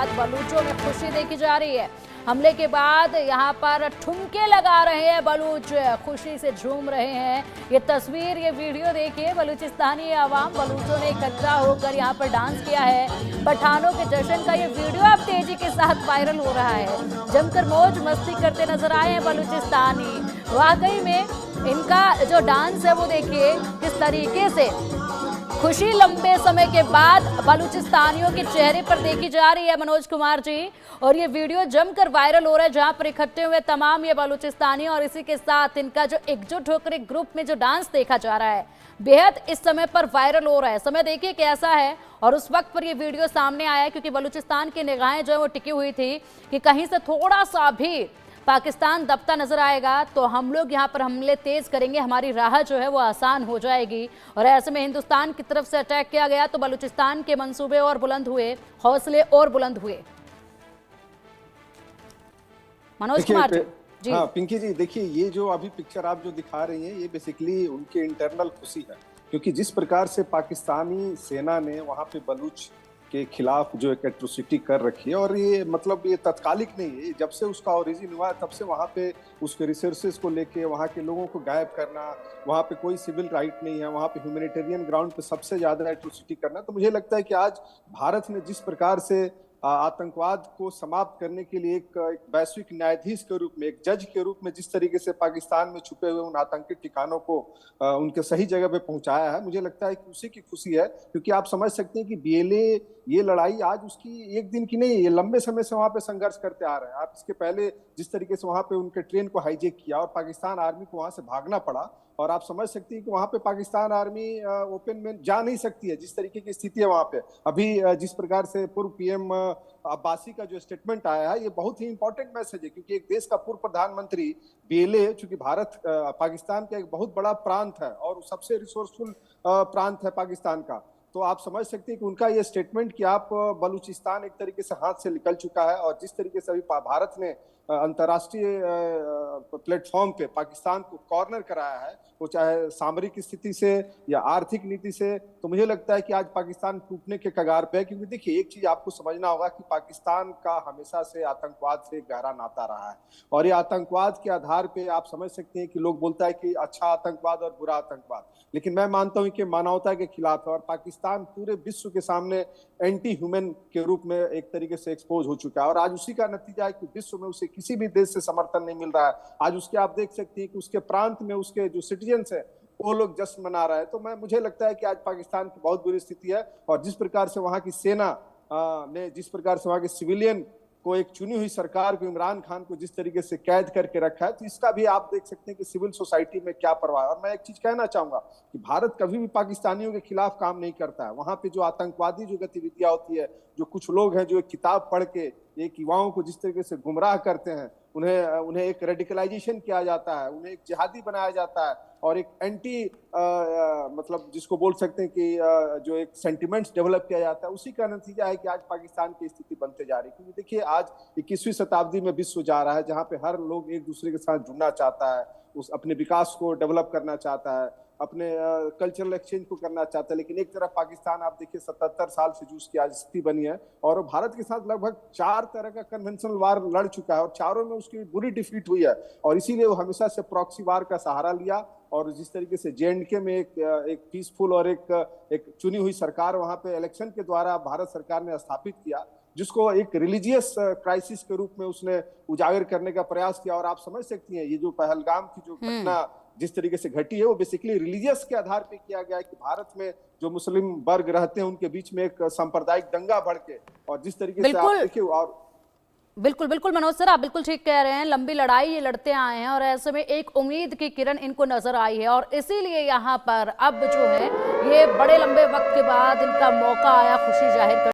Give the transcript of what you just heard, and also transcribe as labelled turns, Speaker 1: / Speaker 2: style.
Speaker 1: बाद बलूचों में खुशी देखी जा रही है। हमले के बाद यहाँ पर ठुमके लगा रहे हैं बलूच, खुशी से झूम रहे हैं। ये तस्वीर, ये वीडियो देखिए, बलूचिस्तानी आवाम बलूचों ने इकट्ठा होकर यहाँ पर डांस किया है। पठानों के जश्न का ये वीडियो अब तेजी के साथ वायरल हो रहा है। जमकर मौज मस्ती करते नजर आए हैं बलूचिस्तानी। वाकई में इनका जो डांस है वो देखिए किस तरीके से खुशी लंबे समय के बाद बलूचिस्तानियों के चेहरे पर देखी जा रही है मनोज कुमार जी। और ये वीडियो जमकर वायरल हो रहा है जहां पर इकट्ठे हुए तमाम ये बलूचिस्तानी और इसी के साथ इनका जो एकजुट होकर एक ग्रुप में जो डांस देखा जा रहा है बेहद इस समय पर वायरल हो रहा है। समय देखिए कैसा है और उस वक्त पर ये वीडियो सामने आया है क्योंकि बलूचिस्तान की निगाहें जो है वो टिकी हुई थी कि कहीं से थोड़ा सा भी पाकिस्तान दबता नजर आएगा तो हम लोग यहाँ पर हमले तेज करेंगे, हमारी राह जो है वो आसान हो जाएगी। और ऐसे में हिंदुस्तान की तरफ से अटैक किया गया तो बलूचिस्तान के मंसूबे और बुलंद हुए, हौसले और बुलंद हुए। मनोज कुमार जी।
Speaker 2: हाँ पिंकी जी, देखिए ये जो अभी पिक्चर आप जो दिखा रही हैं ये बेसिकली उनके इंटरनल खुशी है, क्योंकि जिस प्रकार से पाकिस्तानी सेना ने वहाँ पे बलूच के खिलाफ जो एक एट्रोसिटी कर रखी है, और ये मतलब ये तत्कालिक नहीं है, जब से उसका ओरिजिन हुआ तब से वहाँ पे उसके रिसोर्सेज को लेके वहाँ के लोगों को गायब करना, वहाँ पे कोई सिविल राइट नहीं है, वहाँ पे ह्यूमैनिटेरियन ग्राउंड पे सबसे ज्यादा एट्रोसिटी करना। तो मुझे लगता है कि आज भारत ने जिस प्रकार से आतंकवाद को समाप्त करने के लिए एक वैश्विक न्यायाधीश के रूप में, एक जज के रूप में जिस तरीके से पाकिस्तान में छुपे हुए उन आतंकी ठिकानों को उनके सही जगह पे पहुंचाया है, मुझे लगता है कि उसी की खुशी है। क्योंकि आप समझ सकते हैं कि बीएलए ये लड़ाई आज उसकी एक दिन की नहीं है, ये लंबे समय से वहां पे संघर्ष करते आ रहे हैं। आप इसके पहले जिस तरीके से वहां पे उनके ट्रेन को हाईजेक किया और पाकिस्तान आर्मी को वहां से भागना पड़ा, और आप समझ सकती हैं कि वहां पे पाकिस्तान आर्मी ओपन में जा नहीं सकती है, जिस तरीके की स्थिति है वहां पे अभी। जिस प्रकार से पूर्व पीएम अब्बासी का जो स्टेटमेंट आया है ये बहुत ही इंपॉर्टेंट मैसेज है, क्योंकि एक देश का पूर्व प्रधानमंत्री बीएलए, चूंकि भारत पाकिस्तान का एक बहुत बड़ा प्रांत है और सबसे रिसोर्सफुल प्रांत है पाकिस्तान का, तो आप समझ सकते हैं कि उनका ये स्टेटमेंट कि आप बलूचिस्तान एक तरीके से हाथ से निकल चुका है, और जिस तरीके से अभी भारत ने अंतर्राष्ट्रीय प्लेटफॉर्म पे पाकिस्तान को कॉर्नर कराया है, वो चाहे सामरिक स्थिति से या आर्थिक नीति से, तो मुझे लगता है कि आज पाकिस्तान टूटने के कगार पे है। क्योंकि देखिए एक चीज आपको समझना होगा कि पाकिस्तान का हमेशा से आतंकवाद से गहरा नाता रहा है, और ये आतंकवाद के आधार पे आप समझ सकते हैं कि लोग बोलता है कि अच्छा आतंकवाद और बुरा आतंकवाद, लेकिन मैं मानता हूं कि मानवता के खिलाफ है, और पाकिस्तान पूरे विश्व के सामने एंटी ह्यूमन के रूप में एक तरीके से एक्सपोज हो चुका है, और आज उसी का नतीजा है कि विश्व में उसे किसी भी देश से समर्थन नहीं मिल रहा है। आज उसके आप देख सकते हैं कि उसके प्रांत में उसके जो सिटीजन्स है वो लोग जश्न मना रहे हैं। तो मुझे लगता है कि आज पाकिस्तान की बहुत बुरी स्थिति है, और जिस प्रकार से वहां की सेना ने, जिस प्रकार से वहां के सिविलियन को, एक चुनी हुई सरकार को, इमरान खान को जिस तरीके से कैद करके रखा है, तो इसका भी आप देख सकते हैं कि सिविल सोसाइटी में क्या परवाह है। और मैं एक चीज कहना चाहूंगा कि भारत कभी भी पाकिस्तानियों के खिलाफ काम नहीं करता है। वहां पे जो आतंकवादी जो गतिविधियां होती है, जो कुछ लोग हैं जो एक किताब पढ़ के एक युवाओं को जिस तरीके से गुमराह करते हैं, उन्हें एक रेडिकलाइजेशन किया जाता है, उन्हें एक जिहादी बनाया जाता है, और एक एंटी मतलब जिसको बोल सकते हैं कि जो एक सेंटिमेंट्स डेवलप किया जाता है, उसी का नतीजा है कि आज पाकिस्तान की स्थिति बनते जा रही है। क्योंकि देखिए आज 21वीं शताब्दी में विश्व जा रहा है जहां पे हर लोग एक दूसरे के साथ जुड़ना चाहता है, उस अपने विकास को डेवलप करना चाहता है, अपने कल्चरल एक्सचेंज को करना चाहता है। लेकिन एक तरफ पाकिस्तान आप देखिए 77 साल से जूझ की आज स्थिति बनी है, और भारत के साथ लगभग 4 तरह का कन्वेंशनल वार लड़ चुका है, और चारों में उसकी बुरी डिफीट हुई है, और इसीलिए वो हमेशा से प्रॉक्सी वार का सहारा लिया। और जिस तरीके से जेएंडके में एक पीसफुल और एक चुनी हुई सरकार वहां पे इलेक्शन के द्वारा भारत सरकार ने स्थापित किया, जिसको एक रिलीजियस क्राइसिस के रूप में उसने उजागर करने का प्रयास किया। और आप समझ सकती हैं ये जो पहलगाम की जो घटना जिस तरीके से घटी है वो बेसिकली रिलीजियस के आधार पे किया गया है, कि भारत में जो मुस्लिम वर्ग रहते हैं उनके बीच में एक सांप्रदायिक दंगा भड़के, और जिस तरीके से आप देखिए। और
Speaker 1: बिल्कुल बिल्कुल मनोज सर, आप बिल्कुल ठीक कह रहे हैं। लंबी लड़ाई ये लड़ते आए हैं और ऐसे में एक उम्मीद की किरण इनको नजर आई है, और इसीलिए यहाँ पर अब जो है ये बड़े लंबे वक्त के बाद इनका मौका आया खुशी जाहिर कर